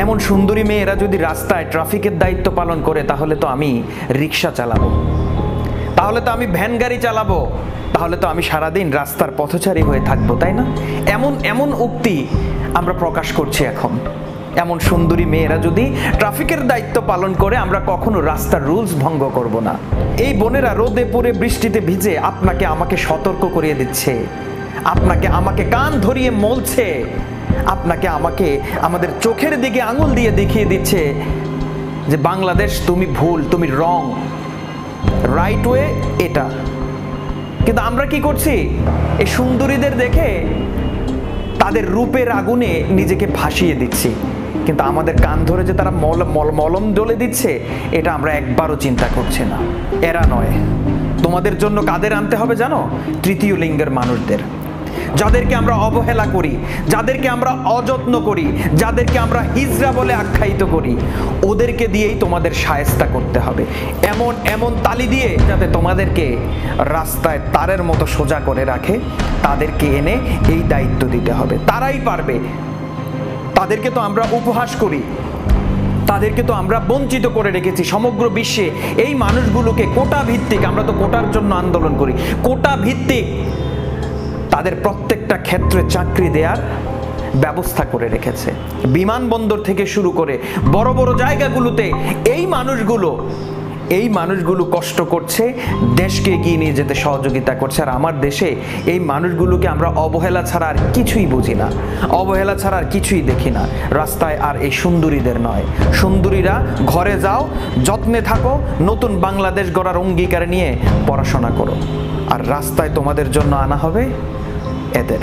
এমন সুন্দরী মেয়েরা যদি রাস্তায় ট্রাফিকের দায়িত্ব পালন করে, তাহলে তো আমি রিক্সা চালাবো, তাহলে তো আমি ভ্যান গাড়ি চালাবো, তাহলে তো আমি সারাদিন রাস্তার পথচারী হয়ে থাকবো, তাই না? এমন এমন উক্তি আমরা প্রকাশ করছি এখন। এমন সুন্দরী মেয়েরা যদি ট্রাফিকের দায়িত্ব পালন করে, আমরা কখনো রাস্তার রুলস ভঙ্গ করব না। এই বোনেরা রোদে পড়ে বৃষ্টিতে ভিজে আপনাকে আমাকে সতর্ক করিয়ে দিচ্ছে, আপনাকে আমাকে কান ধরিয়ে বলছে, আপনাকে আমাকে আমাদের চোখের দিকে আঙুল দিয়ে দেখিয়ে দিচ্ছে যে বাংলাদেশ তুমি ভুল, তুমি রং, রাইট ওয়ে এটা। কিন্তু আমরা কি করছি? এই সুন্দরীদের দেখে তাদের রূপের আগুনে নিজেকে ভাসিয়ে দিচ্ছি, কিন্তু আমাদের কান ধরে যে তারা মলম ডলে দিচ্ছে, এটা আমরা একবারও চিন্তা করছি না। এরা নয়, তোমাদের জন্য কাদের আনতে হবে জানো? তৃতীয় লিঙ্গের মানুষদের, যাদেরকে আমরা অবহেলা করি, যাদেরকে আমরা অযত্ন করি, যাদেরকে আমরা হিজড়া বলে আখ্যায়িত করি, ওদেরকে দিয়েই তোমাদের শায়েস্তা করতে হবে। এমন এমন তালি দিয়ে যাতে তোমাদেরকে রাস্তায় তারের মতো সোজা করে রাখে, তাদেরকে এনে এই দায়িত্ব দিতে হবে। তারাই পারবে। তাদেরকে তো আমরা উপহাস করি, তাদেরকে তো আমরা বঞ্চিত করে রেখেছি সমগ্র বিশ্বে। এই মানুষগুলোকে কোটা ভিত্তিক, আমরা তো কোটার জন্য আন্দোলন করি, কোটা ভিত্তিক তাদের প্রত্যেকটা ক্ষেত্রে চাকরি দেওয়ার ব্যবস্থা করে রেখেছে। বিমানবন্দর থেকে শুরু করে বড় বড় জায়গাগুলোতে এই মানুষগুলো কষ্ট করছে, দেশকে এগিয়ে নিয়ে যেতে সহযোগিতা করছে। আর আমার দেশে এই মানুষগুলোকে আমরা অবহেলা ছাড়া আর কিছুই বুঝি না, অবহেলা ছাড়া আর কিছুই দেখি না। রাস্তায় আর এই সুন্দরীদের নয়, সুন্দরীরা ঘরে যাও, যত্নে থাকো, নতুন বাংলাদেশ গড়ার অঙ্গীকার নিয়ে পড়াশোনা করো, আর রাস্তায় তোমাদের জন্য আনা হবে এদের।